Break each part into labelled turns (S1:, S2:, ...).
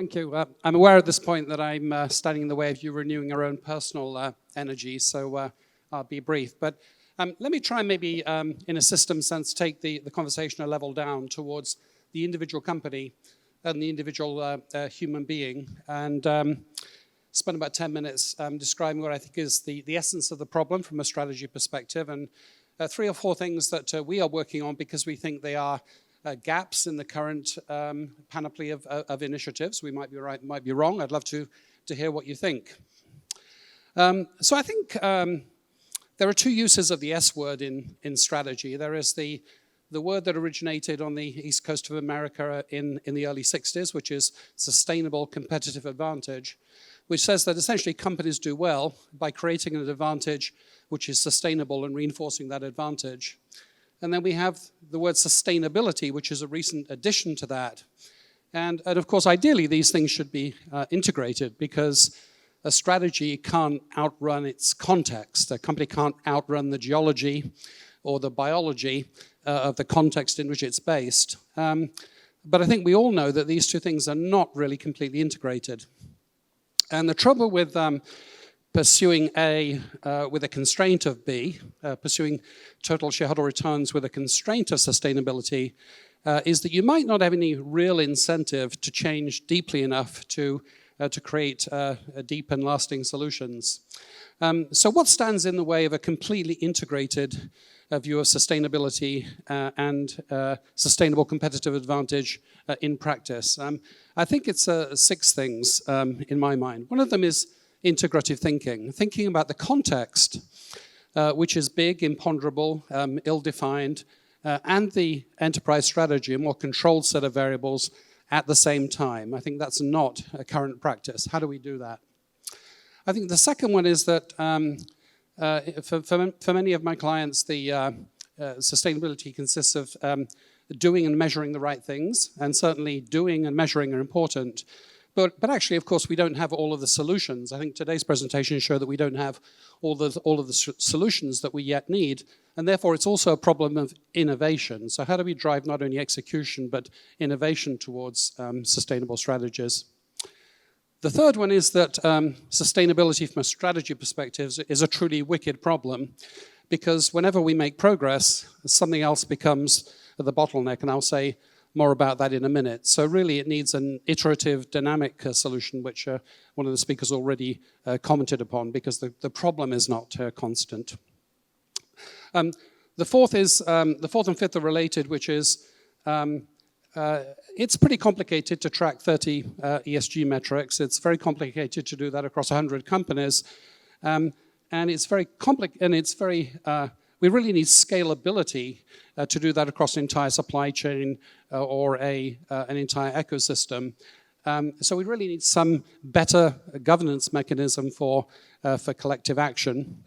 S1: Thank you. I'm aware at this point that I'm standing in the way of you renewing your own personal energy, so I'll be brief. But let me try and maybe, in a system sense, take the conversation a level down towards the individual company and the individual human being, and spend about 10 minutes describing what I think is the essence of the problem from a strategy perspective, and 3 or 4 things that we are working on because we think they are gaps in the current panoply of initiatives. We might be right, might be wrong. I'd love to hear what you think. So I think there are 2 uses of the S word in strategy. There is the word that originated on the east coast of America in the early 60s, which is sustainable competitive advantage, which says that essentially companies do well by creating an advantage which is sustainable and reinforcing that advantage. And then we have the word sustainability, which is a recent addition to that. And of course, ideally, these things should be integrated because a strategy can't outrun its context. A company can't outrun the geology or the biology of the context in which it's based. But I think we all know that these 2 things are not really completely integrated. And the trouble with pursuing A with a constraint of B, pursuing total shareholder returns with a constraint of sustainability, is that you might not have any real incentive to change deeply enough to create deep and lasting solutions. So what stands in the way of a completely integrated view of sustainability and sustainable competitive advantage in practice? I think it's 6 things in my mind. One of them is integrative thinking about the context, which is big, imponderable, ill-defined, and the enterprise strategy, a more controlled set of variables at the same time. I think that's not a current practice. How do we do that? I think the second one is that for many of my clients, the sustainability consists of doing and measuring the right things, and certainly doing and measuring are important. But actually, of course, we don't have all of the solutions. I think today's presentation showed that we don't have all of the solutions that we yet need, and therefore it's also a problem of innovation. So how do we drive not only execution, but innovation towards sustainable strategies? The third one is that sustainability from a strategy perspective is a truly wicked problem, because whenever we make progress, something else becomes the bottleneck, and I'll say more about that in a minute. So really it needs an iterative, dynamic solution, which one of the speakers already commented upon, because the problem is not constant. The fourth and fifth are related, which is it's pretty complicated to track 30 ESG metrics. It's very complicated to do that across 100 companies. And it's very we really need scalability to do that across an entire supply chain or an entire ecosystem. So we really need some better governance mechanism for collective action,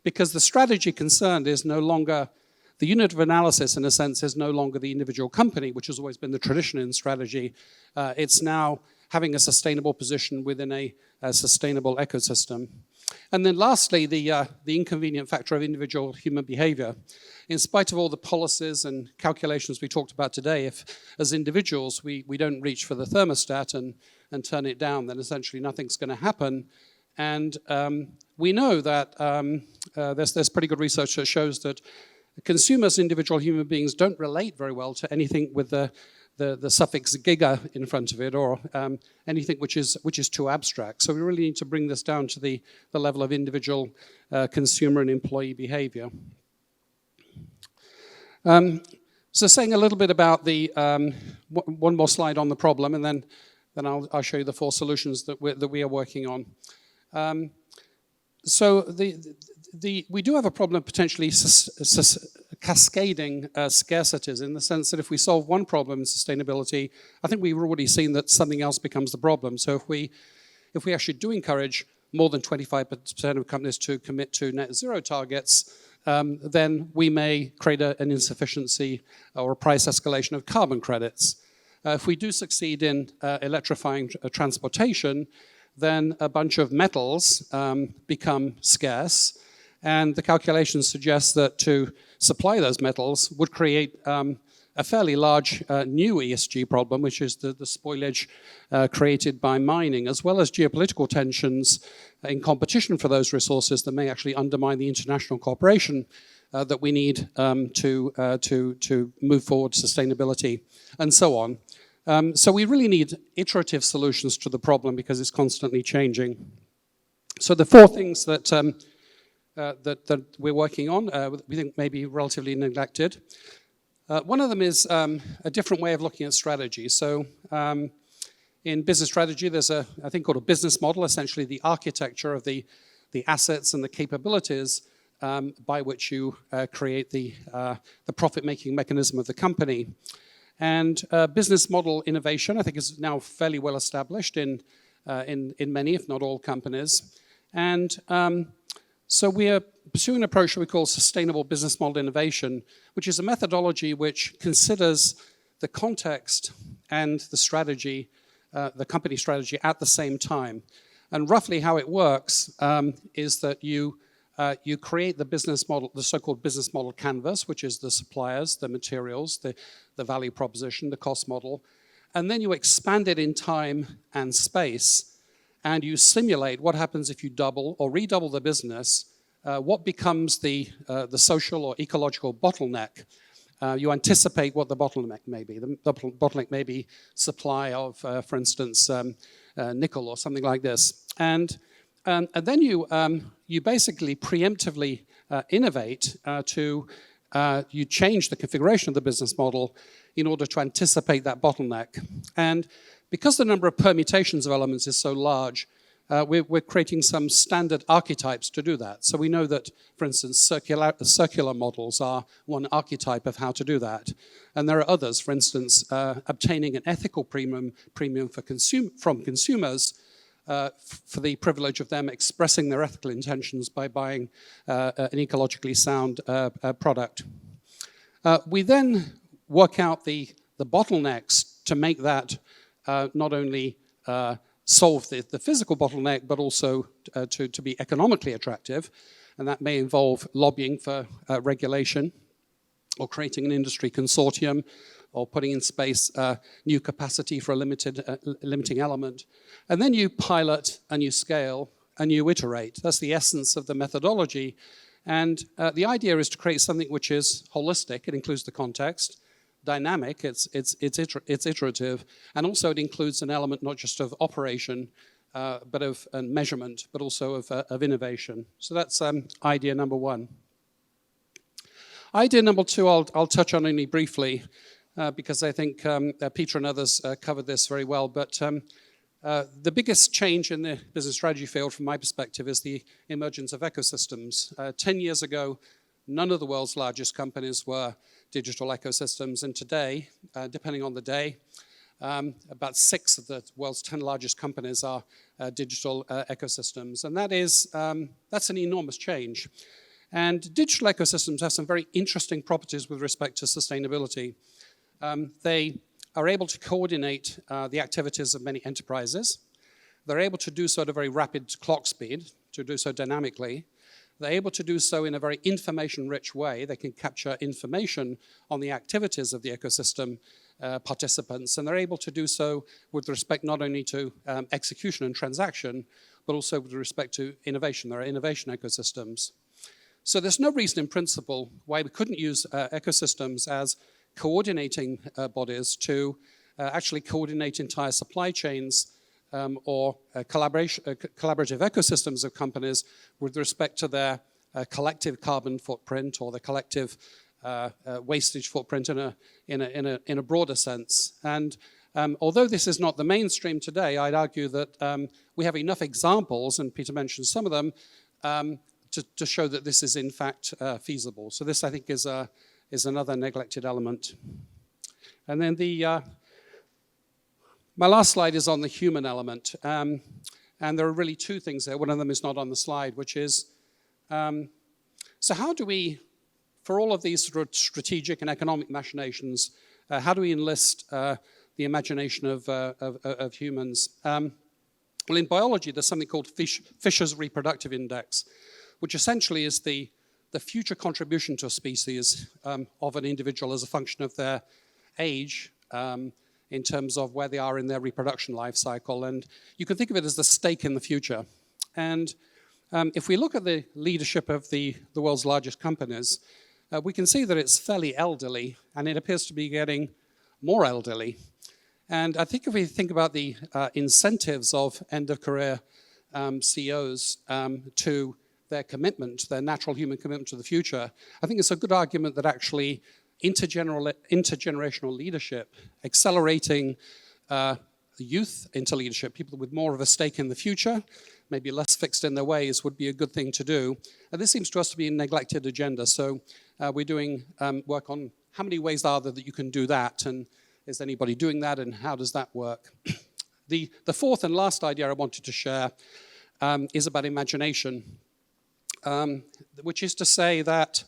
S1: because the strategy concerned is no longer, the unit of analysis in a sense is no longer the individual company, which has always been the tradition in strategy. It's now having a sustainable position within a sustainable ecosystem. And then lastly, the inconvenient factor of individual human behavior. In spite of all the policies and calculations we talked about today, if as individuals we don't reach for the thermostat and turn it down, then essentially nothing's going to happen. And we know that there's pretty good research that shows that consumers, individual human beings, don't relate very well to anything with the suffix giga in front of it, or anything which is too abstract. So we really need to bring this down to the level of individual consumer and employee behavior. So saying a little bit about the one more slide on the problem, and then I'll show you the 4 solutions that we are working on. So we do have a problem of potentially cascading scarcities, in the sense that if we solve one problem in sustainability, I think we've already seen that something else becomes the problem. So if we actually do encourage more than 25% of companies to commit to net zero targets, then we may create an insufficiency or a price escalation of carbon credits. If we do succeed in electrifying transportation, then a bunch of metals become scarce, and the calculations suggest that to supply those metals would create a fairly large new ESG problem, which is the spoilage created by mining, as well as geopolitical tensions in competition for those resources that may actually undermine the international cooperation that we need to move forward sustainability, and so on. So we really need iterative solutions to the problem because it's constantly changing. So the four things that that we're working on, we think may be relatively neglected. One of them is a different way of looking at strategy. So in business strategy, there's a thing called a business model, essentially the architecture of the assets and the capabilities by which you create the profit-making mechanism of the company. And business model innovation, I think, is now fairly well established in many, if not all, companies. And so we are pursuing an approach that we call sustainable business model innovation, which is a methodology which considers the context and the strategy, the company strategy, at the same time. And roughly how it works is that you create the business model, the so-called business model canvas, which is the suppliers, the materials, the value proposition, the cost model, and then you expand it in time and space, and you simulate what happens if you double or redouble the business, what becomes the social or ecological bottleneck. You anticipate what the bottleneck may be. The bottleneck may be supply of, for instance, nickel or something like this. And then you basically preemptively innovate you change the configuration of the business model in order to anticipate that bottleneck. And because the number of permutations of elements is so large, we're creating some standard archetypes to do that. So we know that, for instance, circular models are one archetype of how to do that. And there are others, for instance, obtaining an ethical premium from consumers for the privilege of them expressing their ethical intentions by buying an ecologically sound product. We then work out the bottlenecks to make that not only solve the physical bottleneck, but also to be economically attractive. And that may involve lobbying for regulation, or creating an industry consortium, or putting in space new capacity for a limiting element. And then you pilot and you scale and you iterate. That's the essence of the methodology. And the idea is to create something which is holistic. It includes the context, dynamic, it's iterative, and also it includes an element not just of operation, but of measurement, but also of innovation. So that's idea number one. Idea number two, I'll touch on only briefly, because I think Peter and others covered this very well. But the biggest change in the business strategy field, from my perspective, is the emergence of ecosystems. 10 years ago, none of the world's largest companies were digital ecosystems. And today, depending on the day, about 6 of the world's 10 largest companies are digital ecosystems. And that's an enormous change. And digital ecosystems have some very interesting properties with respect to sustainability. They are able to coordinate the activities of many enterprises. They're able to do so at a very rapid clock speed, to do so dynamically. They're able to do so in a very information-rich way. They can capture information on the activities of the ecosystem participants, and they're able to do so with respect not only to execution and transaction, but also with respect to innovation. There are innovation ecosystems. So there's no reason in principle why we couldn't use ecosystems as coordinating bodies to actually coordinate entire supply chains or collaborative ecosystems of companies with respect to their collective carbon footprint or the collective wastage footprint in a broader sense. And although this is not the mainstream today, I'd argue that we have enough examples, and Peter mentioned some of them, to show that this is in fact feasible. So this, I think, is another neglected element. And then my last slide is on the human element. And there are really 2 things there. One of them is not on the slide, which is, so how do we, for all of these sort of strategic and economic machinations, how do we enlist the imagination of humans? Well, in biology, there's something called Fisher's Reproductive Index, which essentially is the future contribution to a species of an individual as a function of their age in terms of where they are in their reproduction life cycle. And you can think of it as the stake in the future. And if we look at the leadership of the world's largest companies, we can see that it's fairly elderly, and it appears to be getting more elderly. And I think if we think about the incentives of end-of-career CEOs to their commitment, their natural human commitment to the future, I think it's a good argument that actually intergenerational leadership, accelerating youth into leadership, people with more of a stake in the future, maybe less fixed in their ways, would be a good thing to do. And this seems to us to be a neglected agenda. So we're doing work on how many ways are there that you can do that, and is anybody doing that, and how does that work? The fourth and last idea I wanted to share is about imagination, which is to say that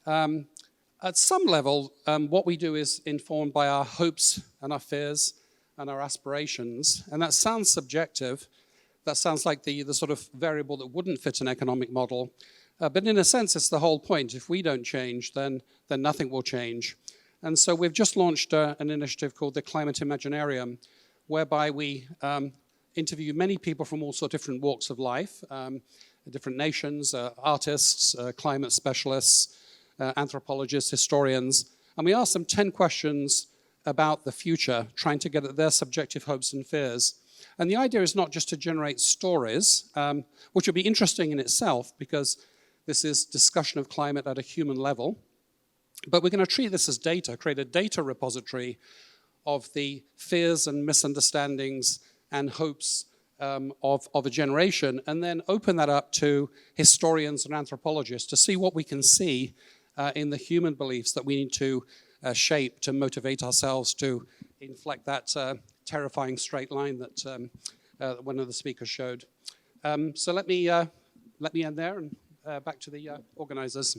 S1: at some level, what we do is informed by our hopes and our fears and our aspirations, and that sounds subjective. That sounds like the sort of variable that wouldn't fit an economic model. But in a sense, it's the whole point. If we don't change, then nothing will change. And so we've just launched an initiative called the Climate Imaginarium, whereby we interview many people from all sorts of different walks of life, different nations, artists, climate specialists, anthropologists, historians, and we ask them 10 questions about the future, trying to get at their subjective hopes and fears. And the idea is not just to generate stories, which will be interesting in itself because this is discussion of climate at a human level, but we're going to treat this as data, create a data repository of the fears and misunderstandings and hopes of a generation, and then open that up to historians and anthropologists to see what we can see in the human beliefs that we need to shape to motivate ourselves to inflect that terrifying straight line that one of the speakers showed. So let me end there and back to the organizers.